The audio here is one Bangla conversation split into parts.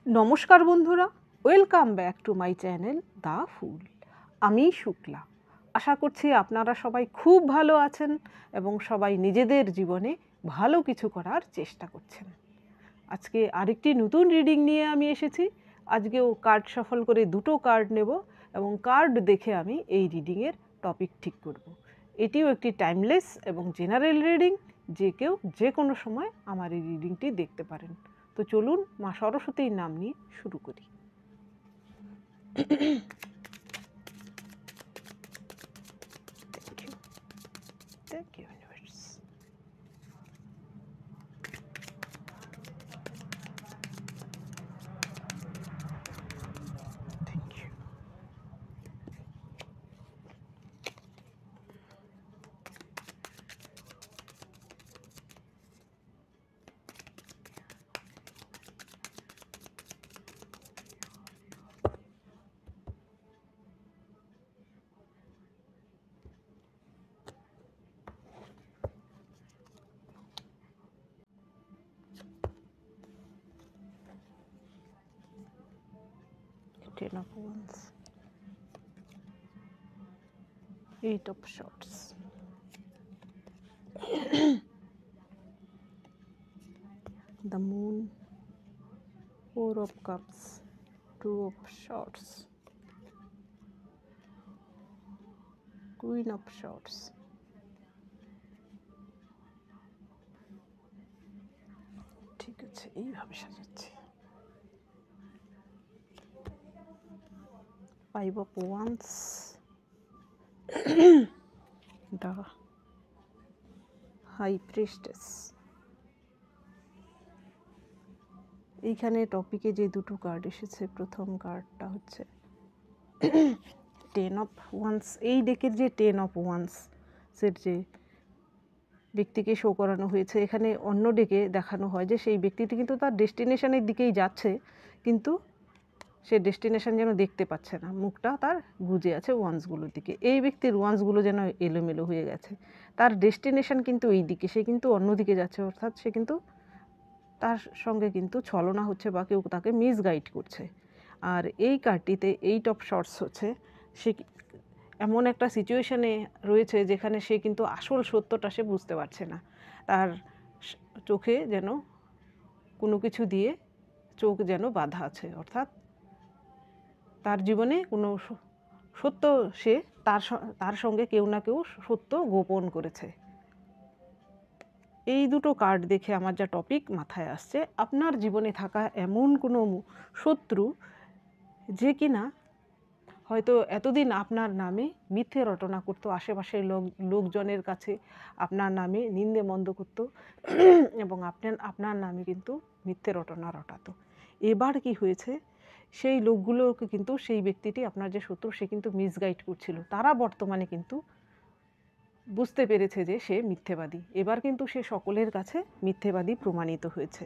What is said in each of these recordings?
নমস্কার বন্ধুরা, welcome back to my channel the ফুল। আমি শুক্লা। আশা করছি আপনারা সবাই খুব ভালো আছেন এবং সবাই নিজেদের জীবনে ভালো কিছু করার চেষ্টা করছেন। আজকে আরেকটি নতুন রিডিং নিয়ে আমি এসেছি। আজকেও কার্ড সফল করে দুটো কার্ড নেব এবং কার্ড দেখে আমি এই রিডিংয়ের টপিক ঠিক করব। এটিও একটি টাইমলেস এবং জেনারেল রিডিং, যে কেউ যে কোনো সময় আমার এই রিডিংটি দেখতে পারেন। তো চলুন মা সরস্বতীর নাম নিয়ে শুরু করি। Thank you universe. Thank you. Ten of Wands, Eight of Swords, the Moon, Four of Cups, Two of Swords, Queen of Swords, ঠিক আছে, এইভাবে সাজাচ্ছি। Five of Wands, the High Priestess। এইখানে টপিকে যে দুটো কার্ড এসেছে, প্রথম কার্ডটা হচ্ছে টেন অফ ওয়ান্স। এই ডেকের যে টেন অফ ওয়ান্সের যে ব্যক্তিকে শো করানো হয়েছে, এখানে অন্য ডেকে দেখানো হয় যে সেই ব্যক্তিটি কিন্তু তার ডেস্টিনেশনের দিকেই যাচ্ছে, কিন্তু সে ডেস্টিনেশন যেন দেখতে পাচ্ছে না, মুখটা তার গুজে আছে ওয়ান্সগুলোর দিকে। এই ব্যক্তির ওয়ান্সগুলো যেন এলোমেলো হয়ে গেছে, তার ডেস্টিনেশন কিন্তু এই দিকে, সে কিন্তু অন্যদিকে যাচ্ছে, অর্থাৎ সে কিন্তু তার সঙ্গে কিন্তু ছলনা হচ্ছে বা কেউ তাকে মিসগাইড করছে। আর এই কার্ডটিতে এইট অফ শর্টস হচ্ছে, সে এমন একটা সিচুয়েশানে রয়েছে যেখানে সে কিন্তু আসল সত্যটা সে বুঝতে পারছে না। তার চোখে যেন কোনো কিছু দিয়ে চোখ যেন বাঁধা আছে, অর্থাৎ তার জীবনে কোনো সত্য, সে তার সঙ্গে কেউ না কেউ সত্য গোপন করেছে। এই দুটো কার্ড দেখে আমার যা টপিক মাথায় আসছে, আপনার জীবনে থাকা এমন কোনো শত্রু যে কিনা হয়তো এতদিন আপনার নামে মিথ্যে রটনা করতো, আশেপাশের লোকজনের কাছে আপনার নামে নিন্দে মন্দ করত এবং আপনার নামে কিন্তু মিথ্যে রটনা রটাতো। এবার কি হয়েছে, সেই লোকগুলোকে কিন্তু সেই ব্যক্তিটি, আপনার যে শত্রু, সে কিন্তু মিসগাইড করছিল। তারা বর্তমানে কিন্তু বুঝতে পেরেছে যে সে মিথ্যেবাদী। এবার কিন্তু সে সকলের কাছে মিথ্যেবাদী প্রমাণিত হয়েছে।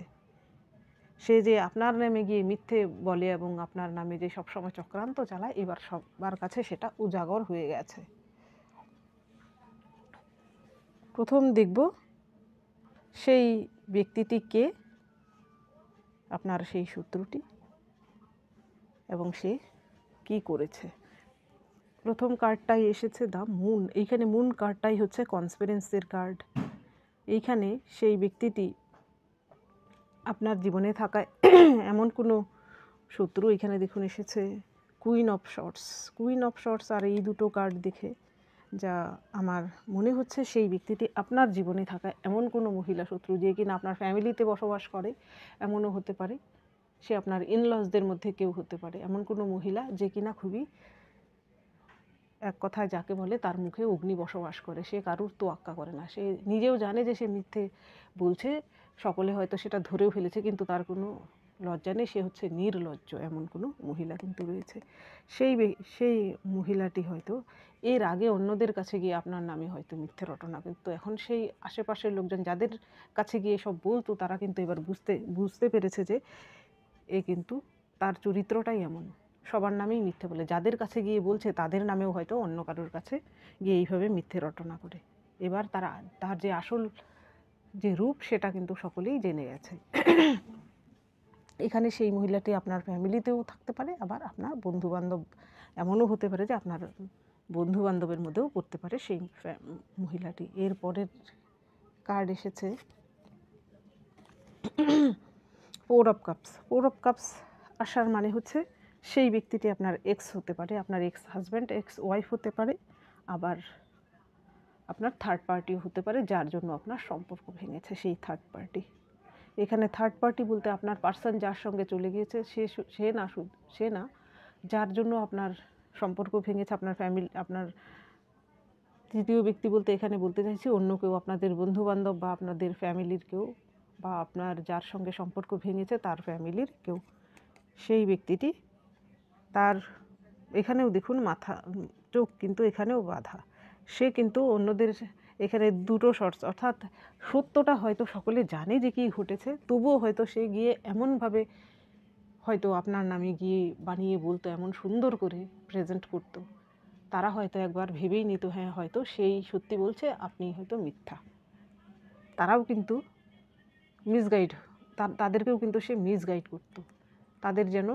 সে যে আপনার নামে গিয়ে মিথ্যে বলে এবং আপনার নামে যে সবসময় চক্রান্ত চালায়, এবার সবার কাছে সেটা উজাগর হয়ে গেছে। প্রথম দেখব সেই ব্যক্তিটি কে, আপনার সেই শত্রুটি, এবং সে কি করেছে। প্রথম কার্ডটাই এসেছে দ্য মুন। এইখানে মুন কার্ডটাই হচ্ছে কনস্পিরেন্সির কার্ড। এইখানে সেই ব্যক্তিটি আপনার জীবনে থাকায় এমন কোনো শত্রু, এখানে দেখুন এসেছে queen of shorts. Queen of shorts আর এই দুটো কার্ড দেখে যা আমার মনে হচ্ছে, সেই ব্যক্তিটি আপনার জীবনে থাকা এমন কোনো মহিলা শত্রু যে কিনা আপনার ফ্যামিলিতে বসবাস করে, এমনও হতে পারে সে আপনার ইনলসদের মধ্যে কেউ হতে পারে, এমন কোনো মহিলা যে কিনা খুবই, এক কথায় যাকে বলে তার মুখে অগ্নি বসবাস করে, সে কারুর তোয়াক্কা করে না, সে নিজেও জানে যে সে মিথ্যে বলছে, সকলে হয়তো সেটা ধরেও ফেলেছে, কিন্তু তার কোনো লজ্জা নেই, সে হচ্ছে নির্লজ্জ, এমন কোনো মহিলা কিন্তু রয়েছে। সেই মহিলাটি হয়তো এর আগে অন্যদের কাছে গিয়ে আপনার নামে হয়তো মিথ্যে রটনা, কিন্তু এখন সেই আশেপাশের লোকজন যাদের কাছে গিয়ে সব বলতো, তারা কিন্তু এবার বুঝতে পেরেছে যে এ কিন্তু তার চরিত্রটাই এমন, সবার নামেই মিথ্যে বলে, যাদের কাছে গিয়ে বলছে তাদের নামেও হয়তো অন্য কারোর কাছে গিয়ে এইভাবে মিথ্যে রটনা করে। এবার তার যে আসল যে রূপ, সেটা কিন্তু সকলেই জেনে গেছে। এখানে সেই মহিলাটি আপনার ফ্যামিলিতেও থাকতে পারে, আবার আপনার বন্ধুবান্ধব এমনও হতে পারে যে আপনার বন্ধুবান্ধবের মধ্যেও পড়তে পারে সেই মহিলাটি। এর পরের কার্ড এসেছে 4 অফ কাপস। 4 অফ কাপস আসার মানে হচ্ছে সেই ব্যক্তিটি আপনার এক্স হতে পারে, আপনার এক্স হাজব্যান্ড, এক্স ওয়াইফ হতে পারে, আবার আপনার থার্ড পার্টিও হতে পারে, যার জন্য আপনার সম্পর্ক ভেঙেছে সেই থার্ড পার্টি। এখানে থার্ড পার্টি বলতে আপনার পার্সন যার সঙ্গে চলে গিয়েছে সে না, যার জন্য আপনার সম্পর্ক ভেঙেছে, আপনার ফ্যামিলি, আপনার তৃতীয় ব্যক্তি বলতে এখানে বলতে চাইছি অন্য কেউ, আপনাদের বন্ধুবান্ধব বা আপনাদের ফ্যামিলির কেউ, বা আপনার যার সঙ্গে সম্পর্ক ভেঙেছে তার ফ্যামিলির কেউ। সেই ব্যক্তিটি, তার এখানেও দেখুন মাথা, চোখ কিন্তু এখানেও বাঁধা। সে কিন্তু অন্যদের, এখানে দুটো শর্টস, অর্থাৎ সত্যটা হয়তো সকলে জানে যে কী ঘটেছে, তবুও হয়তো সে গিয়ে এমনভাবে হয়তো আপনার নামে গিয়ে বানিয়ে বলতো, এমন সুন্দর করে প্রেজেন্ট করতো, তারা হয়তো একবার ভেবেই নিত হ্যাঁ হয়তো সেই সত্যি বলছে, আপনি হয়তো মিথ্যা। তারাও কিন্তু মিসগাইড, তাদেরকেও কিন্তু সে মিসগাইড করতো, তাদের যেন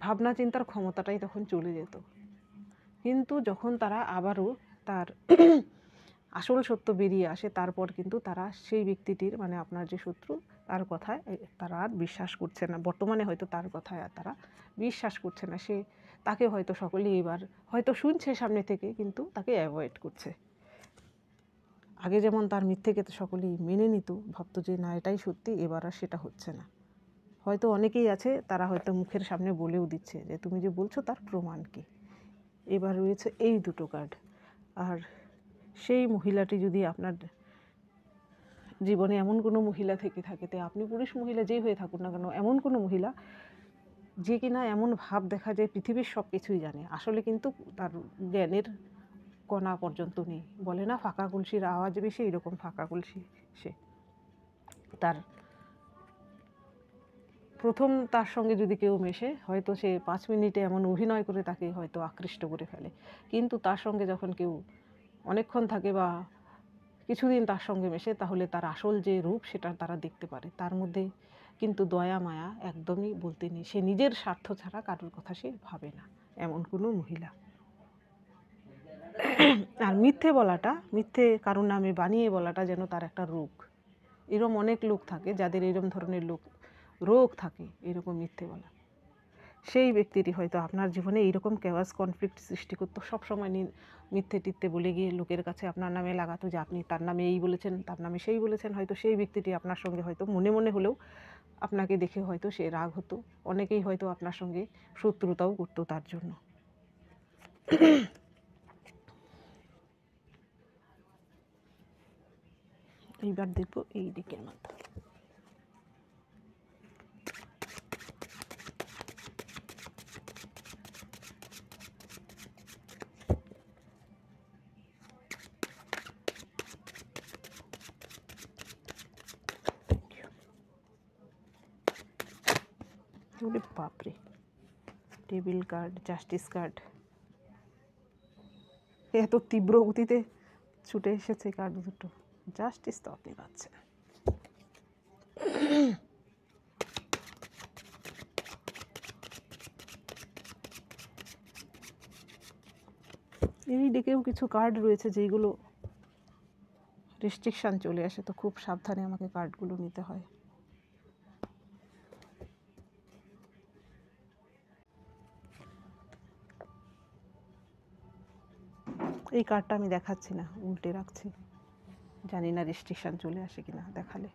ভাবনা চিন্তার ক্ষমতাটাই তখন চলে যেত। কিন্তু যখন তারা আবারও তার আসল সত্য বেরিয়ে আসে, তারপর কিন্তু তারা সেই ব্যক্তিটির, মানে আপনার যে শত্রু, তার কথায় তারা আর বিশ্বাস করছে না। বর্তমানে হয়তো তার কথায় আর তারা বিশ্বাস করছে না। তাকে হয়তো সকলেই এবার হয়তো শুনছে সামনে থেকে, কিন্তু তাকে অ্যাভয়েড করছে। আগে যেমন তার মিথ্যেকে তো সকলেই মেনে নিত, ভাবতো যে না এটাই সত্যি, এবার আর সেটা হচ্ছে না। হয়তো অনেকেই আছে তারা হয়তো মুখের সামনে বলেও দিচ্ছে যে তুমি যে বলছো তার প্রমাণ কি। এবার রয়েছে এই দুটো কার্ড। আর সেই মহিলাটি যদি আপনার জীবনে এমন কোনো মহিলা থেকে থাকে, তো আপনি পুরুষ মহিলা যেই হয়ে থাকুন না কেন, এমন কোনো মহিলা যে কিনা এমন ভাব দেখা যায় পৃথিবীর সব কিছুই জানে, আসলে কিন্তু তার জ্ঞানের কণা পর্যন্ত নেই। বলে না ফাঁকা কলসির আওয়াজ বেশি, এরকম ফাঁকা কলসি সে। তার প্রথম তার সঙ্গে যদি কেউ মেশে, হয়তো সে 5 মিনিটে এমন অভিনয় করে তাকে হয়তো আকৃষ্ট করে ফেলে, কিন্তু তার সঙ্গে যখন কেউ অনেকক্ষণ থাকে বা কিছুদিন তার সঙ্গে মেশে, তাহলে তার আসল যে রূপ সেটা তারা দেখতে পারে। তার মধ্যে কিন্তু দয়া মায়া একদমই বলতে নেই। সে নিজের স্বার্থ ছাড়া কারোর কথা সে ভাবে না, এমন কোনো মহিলা। আর মিথ্যে বলাটা, মিথ্যে কারোর নামে বানিয়ে বলাটা যেন তার একটা রোগ। এরকম অনেক লোক থাকে যাদের এরকম ধরনের রোগ থাকে, এরকম মিথ্যে বলা। সেই ব্যক্তিটি হয়তো আপনার জীবনে এইরকম কেওয়াস কনফ্লিক্ট সৃষ্টি করতো, সবসময় মিথ্যে টিথ্যে বলে গিয়ে লোকের কাছে আপনার নামে লাগাতো যে আপনি তার নামে এই বলেছেন, তার নামে সেই বলেছেন। হয়তো সেই ব্যক্তিটি আপনার সঙ্গে হয়তো মনে মনে হলেও আপনাকে দেখে হয়তো সে রাগ হতো, অনেকেই হয়তো আপনার সঙ্গে শত্রুতাও করতো তার জন্য। এইবার দেখবো এই দিকের মাথা। বাপরে, টেবিল কার্ড, জাস্টিস কার্ড, এত তীব্র গতিতে ছুটে এসেছে কার্ড দুটো। জাস্টিস তো আপনি পাচ্ছেন। এই ডেকেও কিছু কার্ড রয়েছে যেগুলো রেস্ট্রিকশান চলে আসে, তো খুব সাবধানে আমাকে কার্ডগুলো নিতে হয়। এই কার্ডটা আমি দেখাচ্ছি না, উল্টে রাখছি, জানি না রেস্ট্রিকশান চলে আসে কিনা দেখালে।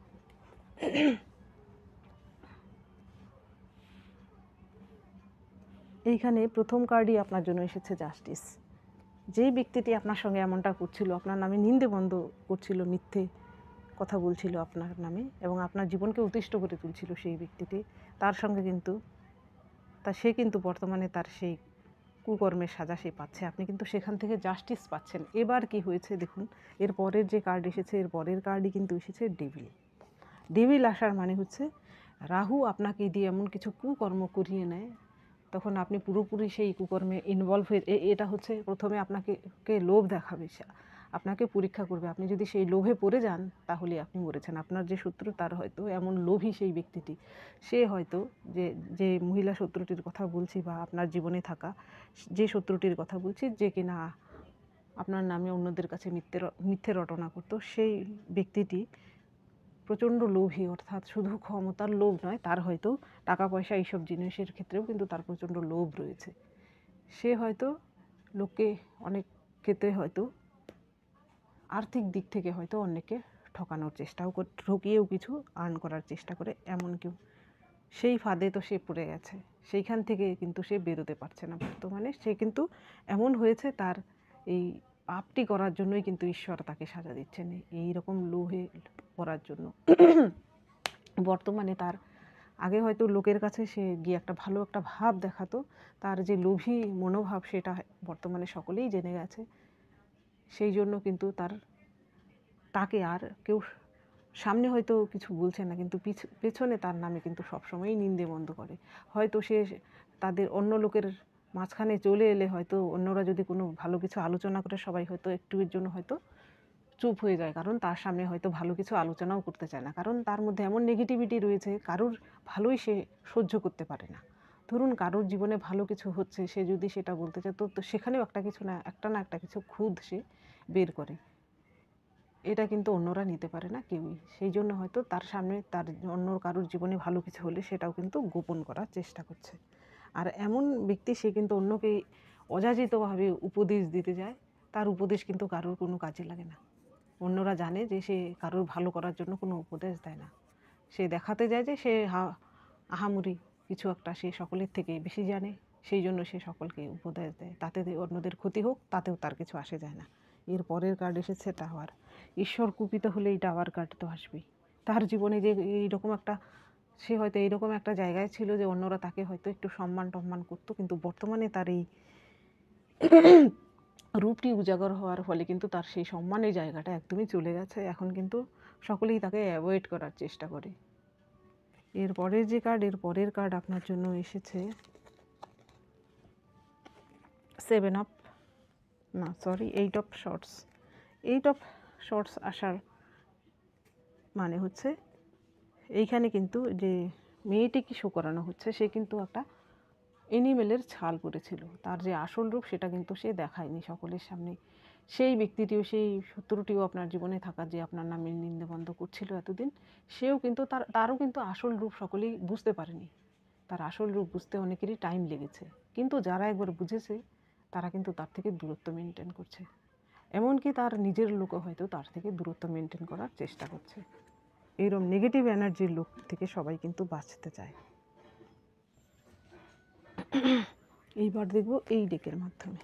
এইখানে প্রথম কার্ডই আপনার জন্য এসেছে জাস্টিস। যেই ব্যক্তিটি আপনার সঙ্গে এমনটা করছিল, আপনার নামে নিন্দে বন্ধ করছিল, মিথ্যে কথা বলছিল আপনার নামে এবং আপনার জীবনকে অতিষ্ঠ করে তুলছিল, সেই ব্যক্তিটি, তার সঙ্গে কিন্তু সে কিন্তু বর্তমানে তার সেই কুকর্মের সাজা সে পাচ্ছে। আপনি কিন্তু সেখান থেকে জাস্টিস পাচ্ছেন। এবার কি হয়েছে দেখুন, এর পরের যে কার্ড এসেছে, এর পরের কার্ডই কিন্তু এসেছে ডেভিল। ডেভিল আসার মানে হচ্ছে রাহু আপনাকে দিয়ে এমন কিছু কুকর্ম করিয়ে নেয়, তখন আপনি পুরোপুরি সেই কুকর্মে ইনভলভ হয়ে, এটা হচ্ছে প্রথমে আপনাকে লোভ দেখাবে, আপনাকে পরীক্ষা করবে। আপনি যদি সেই লোভে পড়ে যান তাহলে আপনি মরেছেন। আপনার যে শত্রু তার হয়তো এমন লোভী সেই ব্যক্তিটি, সে হয়তো যে যে মহিলা শত্রুটির কথা বলছি বা আপনার জীবনে থাকা যে শত্রুটির কথা বলছি, যে কিনা আপনার নামে অন্যদের কাছে মিথ্যে রটনা করতো, সেই ব্যক্তিটি প্রচণ্ড লোভী, অর্থাৎ শুধু ক্ষমতার লোভ নয়, তার হয়তো টাকা পয়সা এইসব জিনিসের ক্ষেত্রেও কিন্তু তার প্রচণ্ড লোভ রয়েছে। সে হয়তো লোককে অনেক ক্ষেত্রে হয়তো আর্থিক দিক থেকে হয়তো অন্যকে ঠকানোর চেষ্টাও ঠকিয়েও কিছু আর্ন করার চেষ্টা করে, এমন কেউ সেই ফাঁদে তো সে পড়ে গেছে। সেইখান থেকে কিন্তু সে বেরোতে পারছে না বর্তমানে। সে কিন্তু এমন হয়েছে, তার এই পাপটি করার জন্যই কিন্তু ঈশ্বর তাকে সাজা দিচ্ছেন, এই রকম লোভে পড়ার জন্য। বর্তমানে তার আগে হয়তো লোকের কাছে সে গিয়ে একটা ভালো একটা ভাব দেখাতো, তার যে লোভী মনোভাব সেটা বর্তমানে সকলেই জেনে গেছে। সেই জন্য কিন্তু তাকে আর কেউ সামনে হয়তো কিছু বলছে না, কিন্তু পেছনে তার নামে কিন্তু সবসময়ই নিন্দে মন্দ করে। হয়তো সে তাদের অন্য লোকের মাঝখানে চলে এলে হয়তো অন্যরা যদি কোনো ভালো কিছু আলোচনা করে, সবাই হয়তো একটুর জন্য হয়তো চুপ হয়ে যায়, কারণ তার সামনে হয়তো ভালো কিছু আলোচনাও করতে চায় না, কারণ তার মধ্যে এমন নেগেটিভিটি রয়েছে, কারোর ভালোই সে সহ্য করতে পারে না। ধরুন কারোর জীবনে ভালো কিছু হচ্ছে, সে যদি সেটা বলতে চায়, তো সেখানেও একটা একটা কিছু খুঁত সে বের করে। এটা কিন্তু অন্যরা নিতে পারে না কেউই। সেই জন্য হয়তো তার সামনে তার অন্য কারোর জীবনে ভালো কিছু হলে সেটাও কিন্তু গোপন করার চেষ্টা করছে। আর এমন ব্যক্তি, সে কিন্তু অন্যকে অযাচিতভাবে উপদেশ দিতে যায়, তার উপদেশ কিন্তু কারোর কোনো কাজে লাগে না। অন্যরা জানে যে সে কারোর ভালো করার জন্য কোনো উপদেশ দেয় না, সে দেখাতে যায় যে সে আহামরি কিছু একটা সে সকলের থেকে বেশি জানে, সেই জন্য সে সকলকে উপদেশ দেয়, তাতে অন্যদের ক্ষতি হোক তাতেও তার কিছু আসে যায় না। এর পরের কার্ড এসেছে টাওয়ার। ঈশ্বর কুপিত হলে এই টাওয়ার কার্ড তো আসবেই। তার জীবনে যে এইরকম একটা, সে হয়তো এইরকম একটা জায়গায় ছিল যে অন্যরা তাকে হয়তো একটু সম্মান টম্মান করতো, কিন্তু বর্তমানে তার এই রূপটি উজাগর হওয়ার ফলে কিন্তু তার সেই সম্মানের জায়গাটা একদমই চলে গেছে। এখন কিন্তু সকলেই তাকে অ্যাভয়েড করার চেষ্টা করে। এর পরের কার্ড আপনার জন্য এসেছে 8 অফ শর্টস। 8 অফ শর্টস আসার মানে হচ্ছে এইখানে কিন্তু যে মেয়েটিকে শো করানো হচ্ছে, সে কিন্তু একটা এনিমেলের ছাল পরেছিল, তার যে আসল রূপ সেটা কিন্তু সে দেখায়নি সকলের সামনে। সেই ব্যক্তিটিও, সেই শত্রুটিও আপনার জীবনে থাকা, যে আপনার নামে নিন্দাবন্ধ করছিল এতদিন, সেও কিন্তু তারও কিন্তু আসল রূপ সকলেই বুঝতে পারেনি। তার আসল রূপ বুঝতে অনেকেরই টাইম লেগেছে, কিন্তু যারা একবার বুঝেছে তারা কিন্তু তার থেকে দূরত্ব মেনটেন করছে। এমনকি তার নিজের লোকও হয়তো তার থেকে দূরত্ব মেনটেন করার চেষ্টা করছে। এইরকম নেগেটিভ এনার্জির লোক থেকে সবাই কিন্তু বাঁচতে চায়। এইবার দেখব এই ডেকের মাধ্যমে।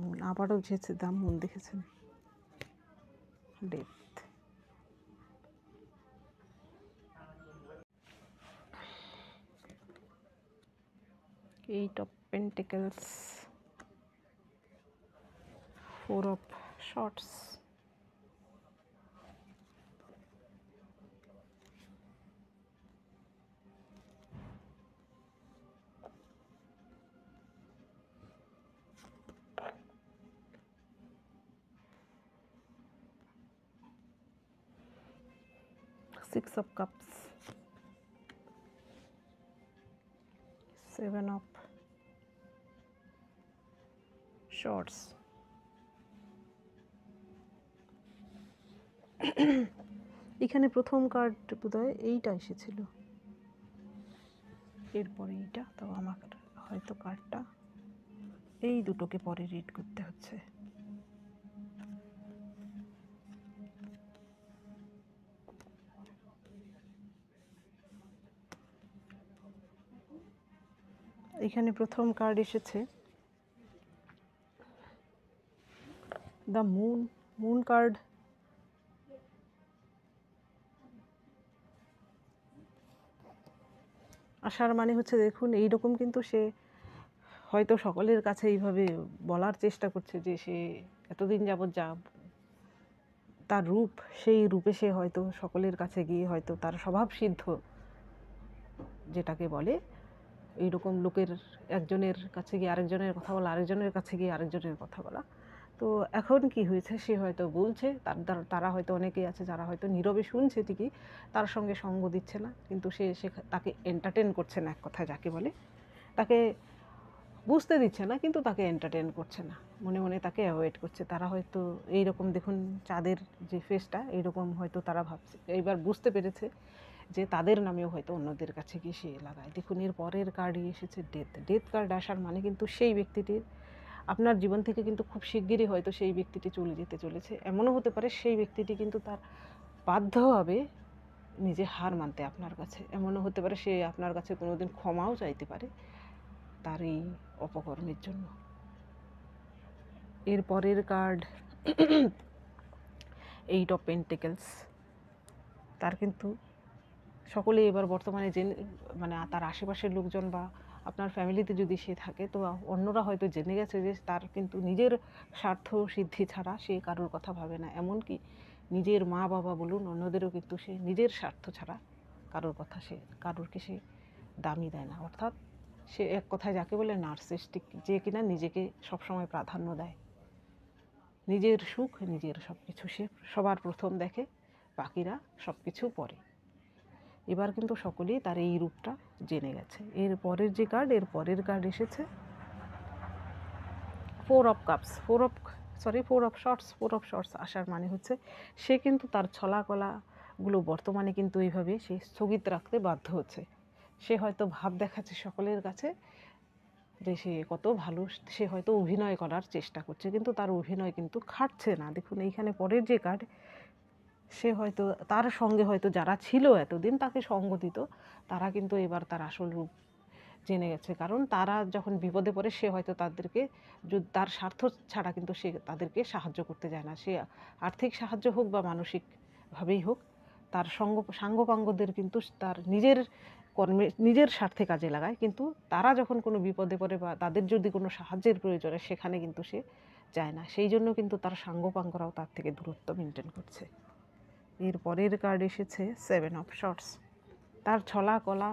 মুন আবারও উঠেছে, দাম মুন দেখেছেন, death. 8 of Pentacles, 4 of Swords, 6 of Cups, 7 of Swords। এখানে প্রথম কার্ড বোধহয় এইটা এসেছিল, এরপরে এইটা, তো আমাকে হয়তো কার্ডটা এই দুটোকে পরে রিড করতে হচ্ছে। এখানে প্রথম কার্ড এসেছে দ্য মুন। মুন কার্ড আসার মানে হচ্ছে, দেখুন এইরকম কিন্তু সে হয়তো সকলের কাছে এইভাবে বলার চেষ্টা করছে যে সে এতদিন যাবৎ যা তার রূপ, সেই রূপে সে হয়তো সকলের কাছে গিয়ে হয়তো তার স্বভাব সিদ্ধ যেটাকে বলে, এইরকম লোকের একজনের কাছে গিয়ে আরেকজনের কথা বলা, আরেকজনের কাছে গিয়ে আরেকজনের কথা বলা। তো এখন কি হয়েছে, সে হয়তো বলছে, তারা হয়তো অনেকেই আছে যারা হয়তো নীরবে শুনছে ঠিকই, তার সঙ্গে সঙ্গ দিচ্ছে না, কিন্তু সে তাকে এন্টারটেন করছে না, এক কথায় যাকে বলে, তাকে বুঝতে দিচ্ছে না, কিন্তু তাকে এন্টারটেন করছে না, মনে মনে তাকে অ্যাভয়েড করছে। তারা হয়তো এইরকম, দেখুন চাঁদের যে ফেসটা, এইরকম হয়তো তারা ভাবছে, এইবার বুঝতে পেরেছে যে তাদের নামেও হয়তো অন্যদের কাছে গিয়ে সে লাগায়। দেখুন এর পরের কার্ডই এসেছে ডেথ। ডেথ কার্ড আসার মানে কিন্তু সেই ব্যক্তিটির আপনার জীবন থেকে কিন্তু খুব শিগগিরই হয়তো সেই ব্যক্তিটি চলে যেতে চলেছে। এমনও হতে পারে সেই ব্যক্তিটি কিন্তু তার বাধ্য হবে নিজে হার মানতে আপনার কাছে। এমনও হতে পারে সে আপনার কাছে কোনোদিন ক্ষমাও চাইতে পারে তার এই অপকর্মের জন্য। এর পরের কার্ড 8 অফ পেন্টিকলস। তার কিন্তু সকলে এবার বর্তমানে মানে তার আশেপাশের লোকজন বা আপনার ফ্যামিলিতে যদি সে থাকে, তো অন্যরা হয়তো জেনে গেছে যে তার কিন্তু নিজের স্বার্থ সিদ্ধি ছাড়া সে কারোর কথা ভাবে না। এমনকি নিজের মা বাবা বলুন, অন্যদেরও কিন্তু সে নিজের স্বার্থ ছাড়া কারোরকে সে দামই দেয় না। অর্থাৎ সে এক কথায় যাকে বলে নার্সিস্টিক, যে কিনা নিজেকে সবসময় প্রাধান্য দেয়, নিজের সুখ, নিজের সব কিছু সে সবার প্রথম দেখে, বাকিরা সব কিছু পরে। এবার কিন্তু সকলেই তার এই রূপটা জেনে গেছে। এর পরের যে কার্ড, এর পরের কার্ড এসেছে 4 অফ কাপস। 4 অফ শর্টস আসার মানে হচ্ছে সে কিন্তু তার ছলাকলাগুলো বর্তমানে কিন্তু এইভাবে সে স্থগিত রাখতে বাধ্য হচ্ছে। সে হয়তো ভাব দেখাচ্ছে সকলের কাছে যে সে কত ভালো, সে হয়তো অভিনয় করার চেষ্টা করছে, কিন্তু তার অভিনয় কিন্তু খাটছে না। দেখুন এইখানে পরের যে কার্ড, সে হয়তো তার সঙ্গে হয়তো যারা ছিল এতদিন তাকে সঙ্গ দিত, তারা কিন্তু এবার তার আসল রূপ জেনে গেছে। কারণ তারা যখন বিপদে পড়ে সে হয়তো তাদেরকে, তার স্বার্থ ছাড়া কিন্তু সে তাদেরকে সাহায্য করতে যায় না। সে আর্থিক সাহায্য হোক বা মানসিকভাবেই হোক, তার সাঙ্গপাঙ্গদের কিন্তু তার নিজের কর্মে, নিজের স্বার্থে কাজে লাগায়। কিন্তু তারা যখন কোনো বিপদে পড়ে বা তাদের যদি কোনো সাহায্যের প্রয়োজন হয়, সেখানে কিন্তু সে যায় না। সেই জন্য কিন্তু তার সাঙ্গপাঙ্গরাও তার থেকে দূরত্ব মেনটেন করছে। এর পরের কার্ড এসেছে 7 অফ শর্টস। তার কলা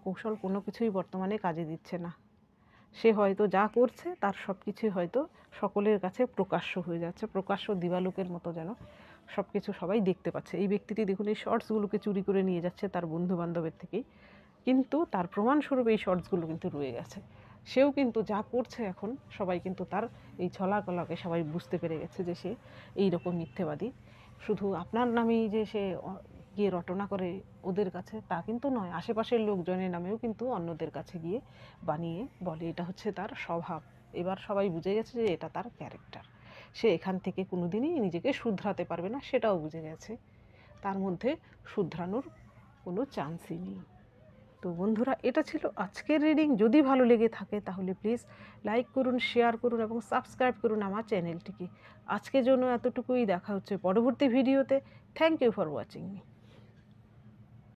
কৌশল কোনো কিছুই বর্তমানে কাজে দিচ্ছে না। সে হয়তো যা করছে তার সব কিছুই হয়তো সকলের কাছে প্রকাশ্য হয়ে যাচ্ছে, প্রকাশ্য দিবালোকের মতো যেন সব কিছু সবাই দেখতে পাচ্ছে। এই ব্যক্তিটি দেখুন এই শর্টসগুলোকে চুরি করে নিয়ে যাচ্ছে তার বন্ধু বান্ধবের থেকেই, কিন্তু তার প্রমাণস্বরূপ এই শর্টসগুলো কিন্তু রয়ে গেছে। সেও কিন্তু যা করছে এখন, সবাই কিন্তু তার এই ছলাকলাকে সবাই বুঝতে পেরে গেছে যে সে এইরকম মিথ্যেবাদী। শুধু আপনার নামেই যে সে গিয়ে রটনা করে ওদের কাছে, তা কিন্তু নয়, আশেপাশের লোকজনের নামেও কিন্তু অন্যদের কাছে গিয়ে বানিয়ে বলে। এটা হচ্ছে তার স্বভাব। এবার সবাই বুঝে গেছে যে এটা তার ক্যারেক্টার। সে এখান থেকে কোনোদিনই নিজেকে শুধরাতে পারবে না, সেটাও বুঝে গেছে। তার মধ্যে শুধরানোর কোনো চান্সই নেই। তো বন্ধুরা, এটা ছিল আজকের রিডিং। যদি ভালো লেগে থাকে তাহলে প্লিজ লাইক করুন, শেয়ার করুন এবং সাবস্ক্রাইব করুন আমার চ্যানেলটিকে। আজকের জন্য এতটুকুই। দেখা হচ্ছে পরবর্তী ভিডিওতে। Thank you for watching me.